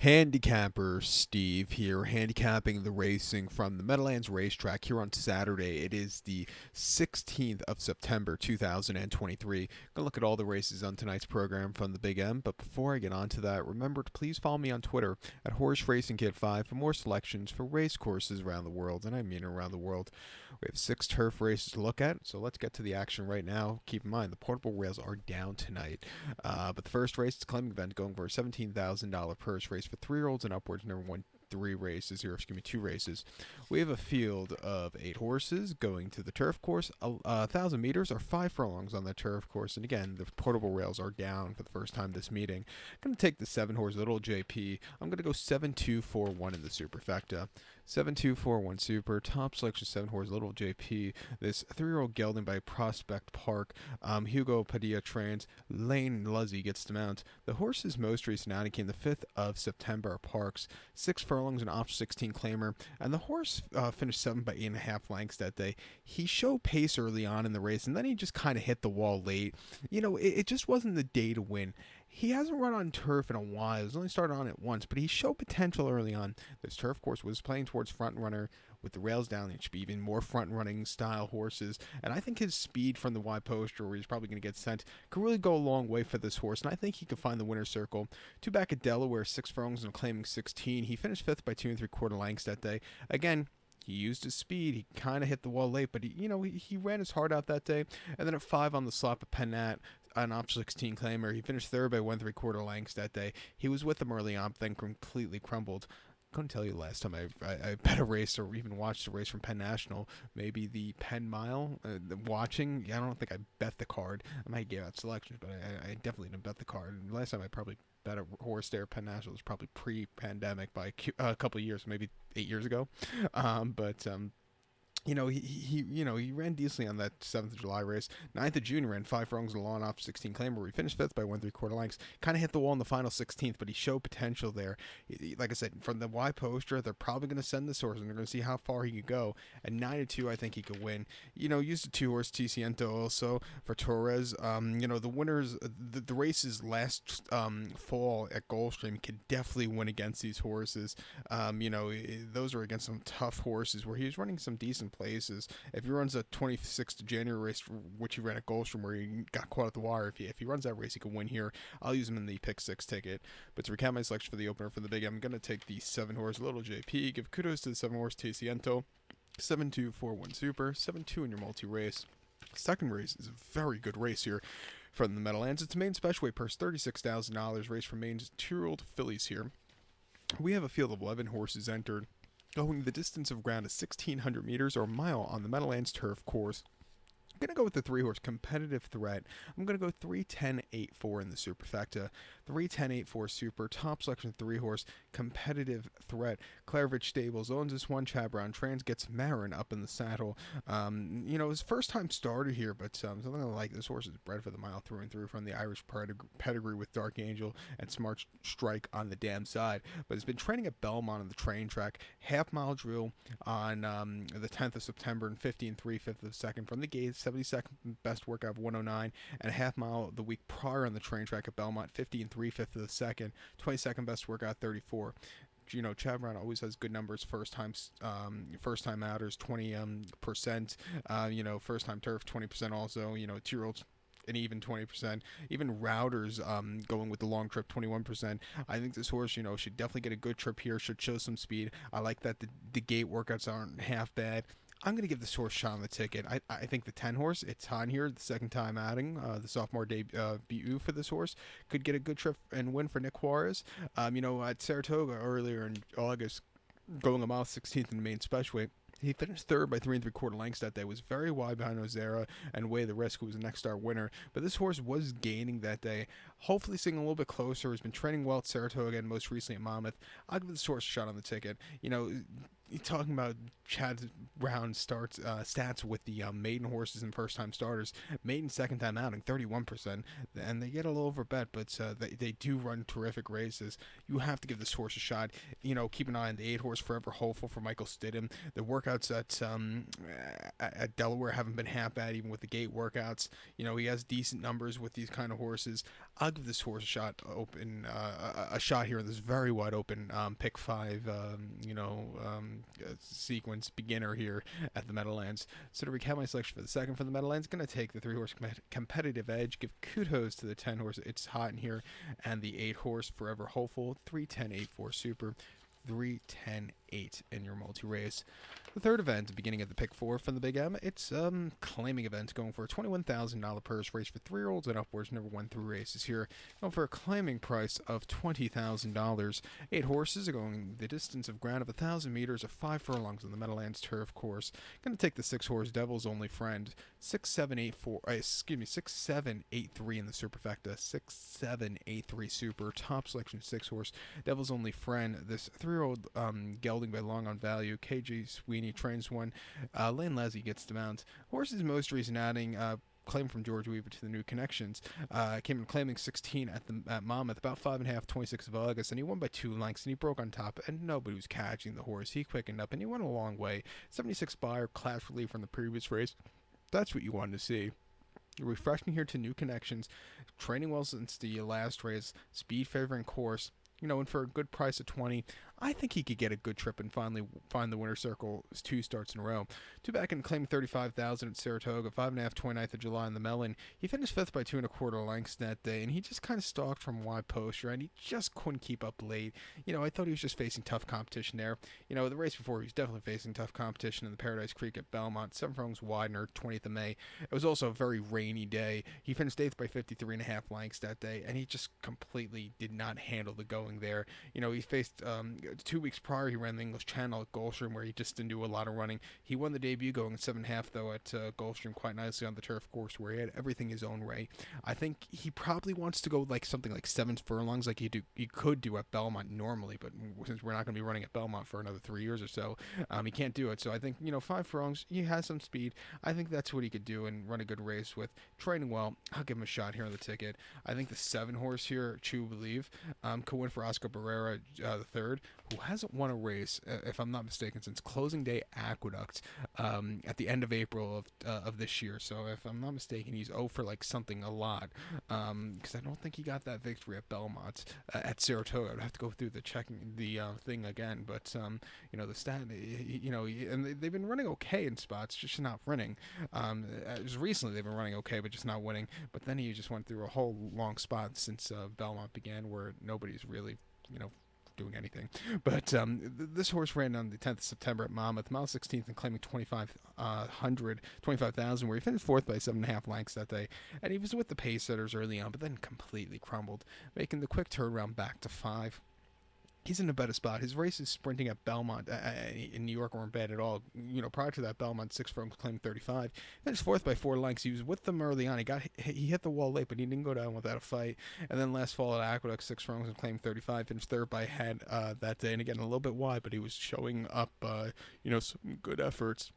Handicapper Steve here, handicapping the racing from the Meadowlands Racetrack here on Saturday. It is the 16th of September 2023. Gonna look at all the races on tonight's program from the Big M, but before I get on to that, remember to please follow me on Twitter at Horse Racing Kid 5 for more selections for race courses around the world, and I mean around the world. We have 6 turf races to look at, so let's get to the action right now. Keep in mind, the portable rails are down tonight. But the first race is a claiming event going for a $17,000 purse race for 3-year-olds and upwards. Number one, 2 races. We have a field of 8 horses going to the turf course. 1,000 meters or 5 furlongs on the turf course. And again, the portable rails are down for the first time this meeting. I'm going to take the 7-horse Little JP. I'm going to go 7-2-4-1 in the superfecta. 7-2-4-1 super. Top selection 7-horse Little JP. This 3-year-old gelding by Prospect Park. Hugo Padilla trains. Lane Luzzy gets to mount. The horse's most recent outing came the 5th of September. Parks 6 furlongs and off 16 claimer, and the horse finished 7 by 8.5 lengths that day. He showed pace early on in the race, and then he just kind of hit the wall late. It just wasn't the day to win. He hasn't run on turf in a while. He's only started on it once, but he showed potential early on. This turf course was playing towards front runner with the rails down. It should be even more front running style horses, and I think his speed from the wide poster, where he's probably going to get sent, could really go a long way for this horse, and I think he could find the winner's circle. 2 back at Delaware, 6 furlongs and claiming 16. He finished 5th by 2 3/4 lengths that day. Again, he used his speed. He kind of hit the wall late, but he ran his heart out that day. And then at 5 on the slot of Pennat, an off 16 claimer, he finished 3rd by 1 3/4 lengths that day. He was with them early on, then completely crumbled. Couldn't tell you last time I bet a race or even watched a race from Penn National. Maybe the Penn Mile. Watching, I don't think I bet the card. I might give out selections, but I definitely didn't bet the card. And last time I probably bet a horse there, Penn National, was probably pre-pandemic by a couple of years, maybe 8 years ago. He ran decently on that 7th of July race. 9th of June ran 5 furlongs and a lawn off 16 claimer. He finished 5th by 1 3/4 lengths. Kind of hit the wall in the final 16th, but he showed potential there. Like I said, from the Y poster, they're probably going to send this horse, and they're going to see how far he could go. At 9-2, I think he could win. Used a 2-horse Ticiento also for Torres. The winners, the races last fall at Gulfstream could definitely win against these horses. Those are against some tough horses where he was running some decent places. If he runs a 26th of January race, which he ran at Gulfstream, where he got caught at the wire, if he runs that race, he can win here. I'll use him in the pick 6 ticket. But to recap my selection for the opener for the Big M, I'm going to take the 7-horse Little JP. Give kudos to the 7-horse Ticiento. 7-2-4-1 super. 7-2 in your multi-race. Second race is a very good race here from the Meadowlands. It's a main special weight purse, $36,000. Race from Maine's 2-year-old fillies here. We have a field of 11 horses entered, going the distance of ground is 1,600 meters or a mile on the Meadowlands turf course. I'm going to go with the 3-horse competitive threat. I'm going to go 3-10-8-4 in the superfecta. 3-10-8-4 super. Top selection 3-horse competitive threat. Clairvich Stables owns this one. Chad Brown Trans gets Marin up in the saddle. His first time starter here, but something I like. This horse is bred for the mile through and through, from the Irish pedigree with Dark Angel and Smart Strike on the dam side. But it's been training at Belmont on the train track. Half-mile drill on the 10th of September and 15-3, 5th of the second from the gate. 72nd best workout of 109, and a half-mile the week prior on the train track at Belmont. 15-3, 5th of the second. 22nd best workout, 34. Chad Brown always has good numbers. First time outers, 20%. First time turf, 20% also. 2-year-olds, an even 20%. Even Routers going with the long trip, 21%. I think this horse, should definitely get a good trip here. Should show some speed. I like that the gate workouts aren't half bad. I'm going to give this horse a shot on the ticket. I think the 10-horse, it's on here, the second time adding, the sophomore debut for this horse, could get a good trip and win for Nick Juarez. At Saratoga earlier in August, going a mile 16th in the main special weight, he finished 3rd by 3 3/4 lengths that day. Was very wide behind Ozera and Way the Risk, who was the next star winner. But this horse was gaining that day. Hopefully seeing a little bit closer. Has been training well at Saratoga and most recently at Monmouth. I'll give this horse a shot on the ticket. talking about Chad Brown stats with the maiden horses and first time starters. Maiden second time outing, 31%, and they get a little over bet, but they do run terrific races. You have to give this horse a shot. Keep an eye on the 8 horse Forever Hopeful for Michael Stidham. The workouts at Delaware haven't been half bad, even with the gate workouts. He has decent numbers with these kind of horses. I'll give this horse a shot a shot here in this very wide open pick 5 sequence beginner here at the Meadowlands. So to recap my selection for the second for the Meadowlands, going to take the 3-horse competitive edge, give kudos to the 10-horse It's Hot in here, and the 8-horse Forever Hopeful, 3-10-8-4 Super, 3-10-8 in your multi-race. The third event, the beginning of the pick 4 from the Big M, it's claiming event going for a $21,000 purse race for 3-year-olds and upwards. Never won 3 races here. Going for a claiming price of $20,000. 8 horses are going the distance of ground of 1,000 meters of 5 furlongs on the Meadowlands turf course. Going to take the 6-horse Devil's Only Friend, 6-7-8-3 in the superfecta, 6-7-8-3 super. Top selection 6-horse Devil's Only Friend. This 3-year-old gelding by long on value. KG Sweeney trains one. Lane Leslie gets the mount. Horse's most recent outing, claim from George Weaver to the New Connections, came in claiming 16 at Monmouth, about 5.5, 26th of August, and he won by 2 lengths, and he broke on top, and nobody was catching the horse. He quickened up, and he went a long way. 76 buyer, class relief from the previous race. That's what you wanted to see. Refreshing here to New Connections, training well since the last race, speed favoring course, and for a good price of 20, I think he could get a good trip and finally find the winner's circle 2 starts in a row. 2 back and claimed 35,000 at Saratoga, 5.5, 29th of July in the Mellon. He finished 5th by 2 1/4 lengths that day, and he just kind of stalked from wide poster, and he just couldn't keep up late. I thought he was just facing tough competition there. The race before, he was definitely facing tough competition in the Paradise Creek at Belmont. 7 furlongs Widener, 20th of May. It was also a very rainy day. He finished 8th by 53.5 lengths that day, and he just completely did not handle the going there. He faced 2 weeks prior, he ran the English Channel at Gulfstream, where he just didn't do a lot of running. He won the debut going 7.5 though at Gulfstream quite nicely on the turf course, where he had everything his own way. I think he probably wants to go something like 7 furlongs, like he could do at Belmont normally, but since we're not going to be running at Belmont for another 3 years or so, he can't do it. So I think 5 furlongs, he has some speed. I think that's what he could do and run a good race with. Training well, I'll give him a shot here on the ticket. I think the 7-horse here, True Believe, could win for Oscar Barrera the third, who hasn't won a race, if I'm not mistaken, since Closing Day Aqueduct at the end of April of this year. So if I'm not mistaken, he's 0 for something a lot, because I don't think he got that victory at Belmont at Saratoga. I'd have to go through the thing again, but the stat, and they've been running okay in spots, just not winning. Just recently they've been running okay, but just not winning. But then he just went through a whole long spot since Belmont began, where nobody's really doing anything. But this horse ran on the 10th of September at Monmouth, mile 16th, and claiming 25,000, where he finished 4th by 7.5 lengths that day. And he was with the pace setters early on, but then completely crumbled, making the quick turnaround back to 5. He's in a better spot. His races sprinting at Belmont in New York weren't bad at all. Prior to that, Belmont 6 furlongs claimed 35. Finished 4th by 4 lengths. He was with them early on. He hit the wall late, but he didn't go down without a fight. And then last fall at Aqueduct, 6 furlongs and claimed 35. Finished 3rd by head that day, and again a little bit wide, but he was showing up some good efforts.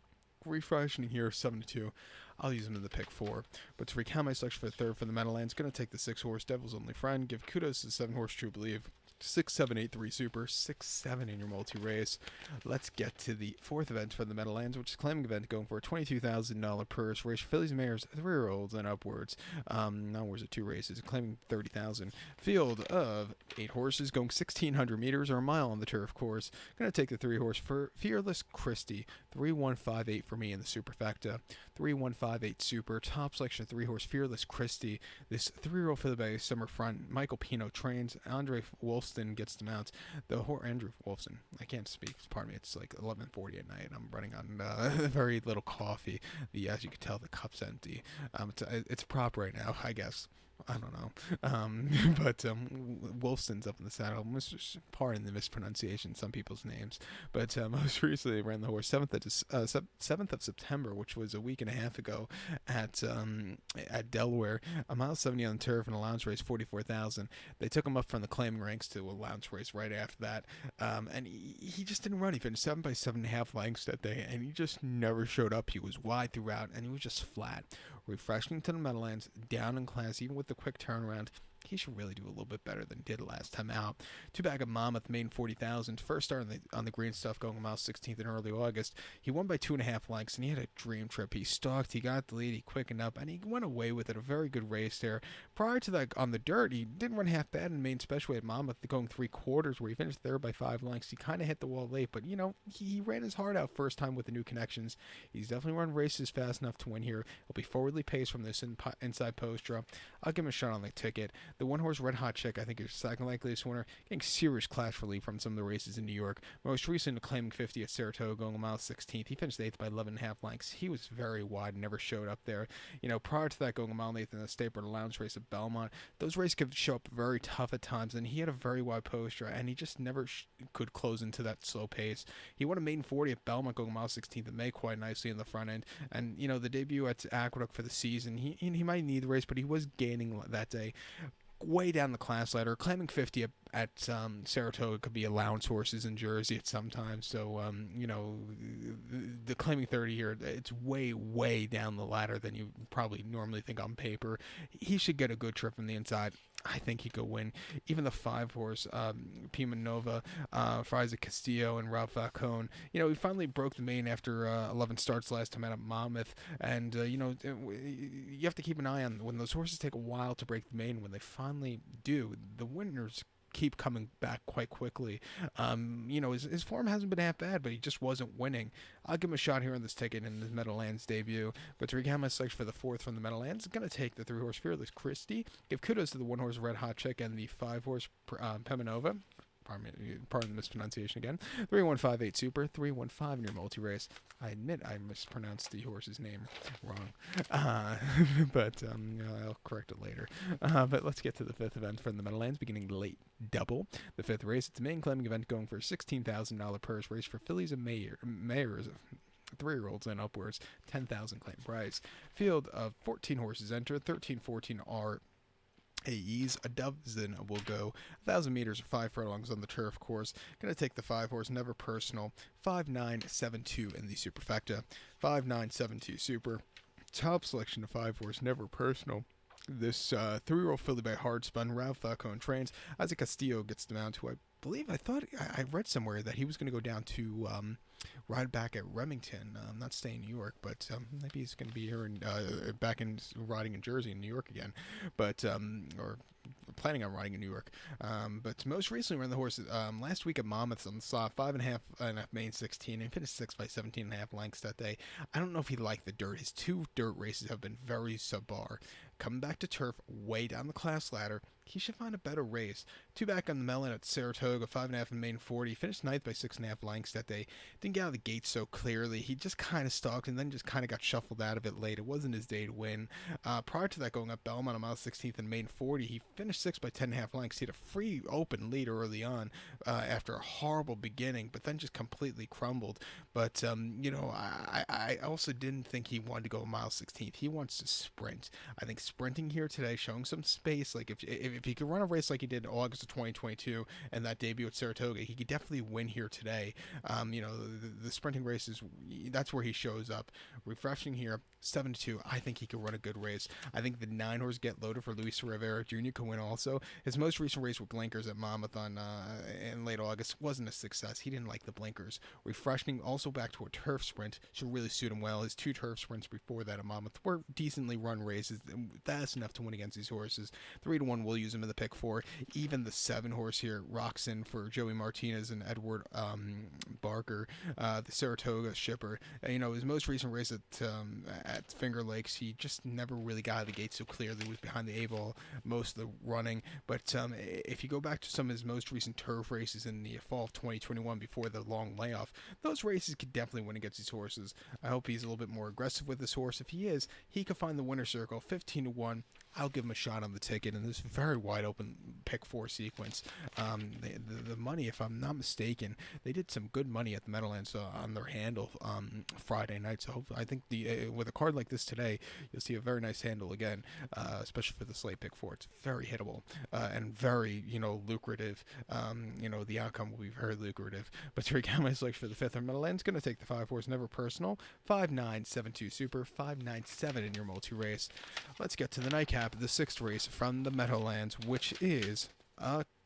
Refreshing here, 7-2. I'll use him in the pick 4. But to recount my selection for the third for the Meadowlands, going to take the 6-horse Devil's Only Friend. Give kudos to the 7-horse True Believe. 6-7-8-3 super, 6-7 in your multi-race. Let's get to the fourth event for the Meadowlands, which is a claiming event going for a $22,000 purse race for fillies and mares, 3-year-olds and upwards. Onwards at 2 races, claiming $30,000. Field of 8 horses going 1,600 meters or a mile on the turf course. Going to take the 3-horse for Fearless Christie, 3-1-5-8 for me in the superfecta. 3-1-5-8 super. Top selection 3-horse Fearless Christie. This 3-year-old filly by Summer Front. Michael Pino trains. Andre Wolfson gets the mounts. Andrew Wolfson. I can't speak. Pardon me. It's like 11:40 at night. I'm running on very little coffee. As you can tell, the cup's empty. It's prop right now, I guess. I don't know. But Wolfson's up in the saddle. Pardon the mispronunciation, some people's names. But most recently ran the horse 7th of September, which was a week and a half ago at Delaware. A mile 70 on the turf and a allowance race 44,000. They took him up from the claiming ranks to a allowance race right after that. And he just didn't run. He finished 7 by 7.5 lengths that day, and he just never showed up. He was wide throughout, and he was just flat. Refreshing to the Meadowlands, down in class, even with the quick turnaround. He should really do a little bit better than he did last time out. Two back of Monmouth, main 40,000. First start on the green stuff, going a mile 16th in early August. He won by 2.5 lengths, and he had a dream trip. He stalked, he got the lead, he quickened up, and he went away with it. A very good race there. Prior to that, on the dirt, he didn't run half bad in main, especially at Monmouth, going 3/4, where he finished third by 5 lengths. He kind of hit the wall late, but he ran his heart out first time with the new connections. He's definitely run races fast enough to win here. He'll be forwardly paced from this inside post draw. I'll give him a shot on the ticket. The one horse Red Hot Chick, I think, is second likeliest winner, getting serious clash relief from some of the races in New York. Most recent, claiming 50 at Saratoga, going a mile 16th. He finished 8th by 11.5 lengths. He was very wide, never showed up there. Prior to that, going a mile 8th in the Stapleton Lounge race at Belmont, those races could show up very tough at times, and he had a very wide post draw, and he just never could close into that slow pace. He won a maiden 40 at Belmont, going a mile 16th in May, quite nicely in the front end, and the debut at Aqueduct for the season, he might need the race, but he was gaining that day. Way down the class ladder, claiming 50 at Saratoga could be allowance horses in Jersey at sometimes. So the claiming 30 here, it's way down the ladder than you probably normally think on paper. He should get a good trip from the inside. I think he could win. Even the 5-horse Pima Nova for Isaac Castillo and Ralph Falcone. He finally broke the main after 11 starts last time out at Monmouth. And you have to keep an eye on when those horses take a while to break the main. When they finally do, the winners keep coming back quite quickly. His form hasn't been that bad, but he just wasn't winning. I'll give him a shot here on this ticket in his Meadowlands debut. But to recount my selection for the 4th from the Meadowlands, I'm going to take the 3-horse Fearless Christie. Give kudos to the 1-horse Red Hot Chick and the 5-horse Peminova. Pardon the mispronunciation again. 3158 Super, 315 in your multi-race. I admit I mispronounced the horse's name wrong, but I'll correct it later. But let's get to the 5th event from the Meadowlands, beginning late double. The 5th race, it's a main claiming event going for a $16,000 purse race for fillies and mayors. 3-year-olds and upwards, 10,000 claim price. Field of 14 horses enter, 13, 14 are AEs. A dozen will go 1,000 meters or 5 furlongs on the turf course. Gonna take the 5-horse Never Personal, 5972 in the superfecta. 5972 super. Top selection of 5-horse Never Personal. This 3-year-old filly by Hard Spun, Ralph Falcone trains. Isaac Castillo gets the mount, who I thought I read somewhere that he was going to go down to ride back at Remington, not stay in New York, but maybe he's going to be here and back in riding in Jersey in New York again, but or planning on riding in New York. But most recently ran the horse last week at Monmouth on the slot, 5.5 main 16, and finished 6 by 17.5 lengths that day. I don't know if he liked the dirt. His 2 dirt races have been very subpar. Coming back to turf, way down the class ladder, he should find a better race. 2 back on the melon at Saratoga, 5.5 in main 40. Finished 9th by 6.5 lengths that day. Didn't get out of the gate so clearly. He just kind of stalked and then just kind of got shuffled out of it late. It wasn't his day to win. Prior to that, going up Belmont on mile 16th in main 40, he finished 6th by 10.5 lengths. He had a free open lead early on after a horrible beginning, but then just completely crumbled. But, I also didn't think he wanted to go a mile 16th. He wants to sprint. I think sprinting here today, showing some space, like if he could run a race like he did in August of 2022 and that debut at Saratoga, he could definitely win here today. The sprinting races, that's where he shows up. Refreshing here, 7-2. I think he could run a good race. I think the 9-horse Get Loaded for Luis Rivera Jr. could win also. His most recent race with blinkers at Monmouth in late August wasn't a success. He didn't like the blinkers. Refreshing, also back to a turf sprint, should really suit him well. His 2 turf sprints before that at Monmouth were decently run races. That's enough to win against these horses. 3-1 will use him in the pick 4. Even the 7-horse here, Roxon for Joey Martinez and Edward Barker, the Saratoga shipper. His most recent race at Finger Lakes, he just never really got out of the gate so clearly. He was behind the A-ball most of the running. But if you go back to some of his most recent turf races in the fall of 2021 before the long layoff, those races could definitely win against these horses. I hope he's a little bit more aggressive with this horse. If he is, he could find the winner circle, 15-1. I'll give him a shot on the ticket in this very wide open pick 4 sequence. The money, if I'm not mistaken, they did some good money at the Meadowlands on their handle Friday night. So hopefully, I think with a card like this today, you'll see a very nice handle again, especially for the slate pick 4. It's very hittable and very lucrative. The outcome will be very lucrative. But to recount my selection for the 5th, our Meadowlands going to take the 5 horse Never Personal 5972 Super 597 in your multi race. Let's get to the nightcap of the 6th race from the Meadowlands, which is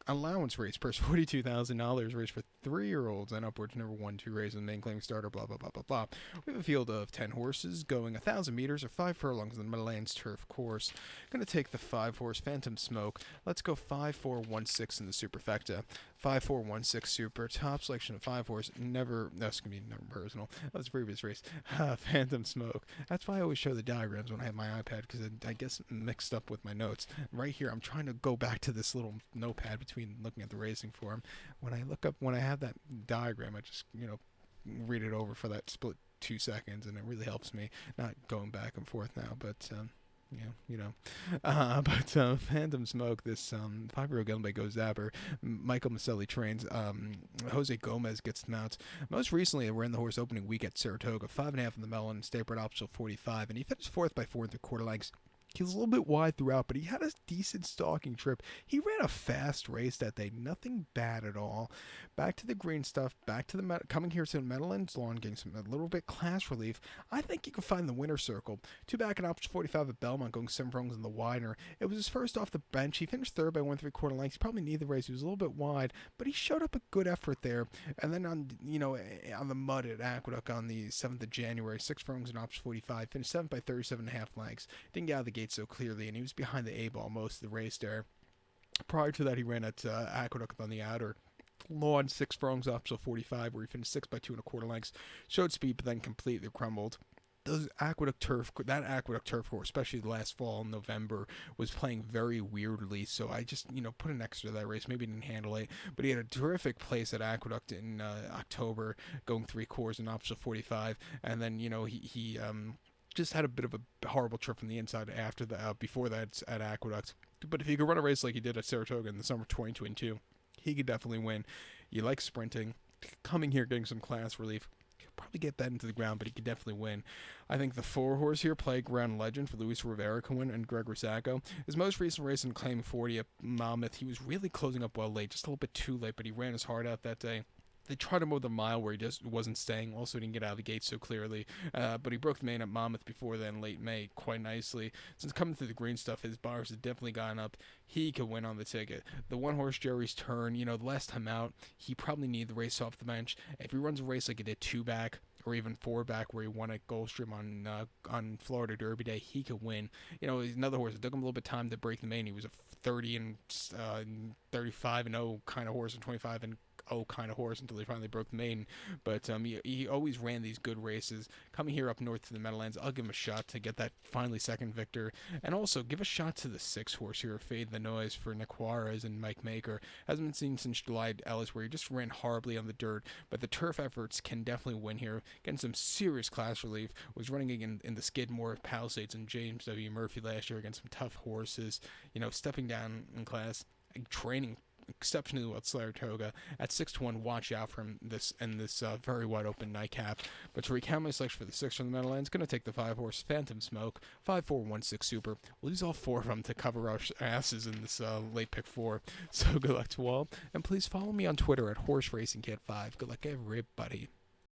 allowance race, purse $42,000, race for 3-year-olds and upwards, number 1, 2 races, main claim starter, blah, blah, blah, blah, blah. We have a field of 10 horses going 1,000 meters or 5 furlongs on the Meadowlands turf course. Going to take the 5 horse Phantom Smoke. Let's go 5-4-1-6 in the superfecta. 5-4-1-6 super, top selection of 5 horse, that's going to be never personal. That was the previous race. Phantom Smoke. That's why I always show the diagrams when I have my iPad, because I guess mixed up with my notes. Right here, I'm trying to go back to this little notepad between looking at the racing form. When I have that diagram, I just, read it over for that split 2 seconds, and it really helps me, not going back and forth now, but, Phantom Smoke, this 5-year-old Gillen by Go Zapper. Michael Maselli trains. Jose Gomez gets the mounts. Most recently, I ran the horse opening week at Saratoga, 5.5 in the Mellon, Staybred Optional 45, and he finished 4th by 4 3/4 lengths. He was a little bit wide throughout, but he had a decent stalking trip. He ran a fast race that day. Nothing bad at all. Back to the green stuff. Back to the coming here to the Meadowlands lawn, getting a little bit class relief. I think you can find the winner's circle. 2 back in option 45 at Belmont, going 7 furlongs in the widener. It was his first off the bench. He finished 3rd by 1 3/4 lengths. He probably needed the race. He was a little bit wide, but he showed up a good effort there. And then on the mud at Aqueduct on the 7th of January, 6 furlongs in option 45, finished 7th by 37.5 lengths. Didn't get out of the gate so clearly, and he was behind the A-ball most of the race there. Prior to that, he ran at Aqueduct on the outer lawn, 6 furlongs optional 45, where he finished 6 by 2 1/4 lengths. Showed speed, but then completely crumbled. That Aqueduct turf course, especially the last fall in November, was playing very weirdly. So I just, put an extra to that race. Maybe didn't handle it, but he had a terrific place at Aqueduct in October, going 3 quarters in optional 45, and then he just had a bit of a horrible trip from the inside after before that at Aqueduct. But if he could run a race like he did at Saratoga in the summer of 2022, he could definitely win. You like sprinting, coming here getting some class relief. He'll probably get that into the ground, but he could definitely win. I think the 4 horse here, Playground Legend for Luis Rivera, can win, and Greg Rosacco. His most recent race in Claim 40 at Monmouth, he was really closing up well late, just a little bit too late, but he ran his heart out that day. They tried him over the mile where he just wasn't staying. Also didn't get out of the gate so clearly. But he broke the main at Monmouth before then, late May, quite nicely. Since coming through the green stuff, his bars have definitely gone up. He could win on the ticket. The 1 horse Jerry's Turn, the last time out, he probably needed the race off the bench. If he runs a race like he did 2 back, or even 4 back where he won at Gulfstream on Florida Derby Day, he could win. He's another horse. It took him a little bit of time to break the main. He was a 30 and 35 and 0 kind of horse, and 25 and kind of horse until he finally broke the main. But he always ran these good races. Coming here up north to the Meadowlands, I'll give him a shot to get that finally second victor. And also give a shot to the 6 horse here, Fade the Noise for Nick Juarez and Mike Maker. Hasn't been seen since July at Ellis, where he just ran horribly on the dirt. But the turf efforts can definitely win here. Getting some serious class relief. Was running in the Skidmore, Palisades, and James W. Murphy last year against some tough horses. Stepping down in class, training exceptionally well at Saratoga. At 6-1, watch out for him this very wide open nightcap. But to recount my selection for the 6 from the Meadowlands, going to take the 5 horse Phantom Smoke, 5-4-1-6 super. We'll use all 4 of them to cover our asses in this late pick 4. So good luck to all, and please follow me on Twitter at Horse Racing Kid 5. Good luck, everybody.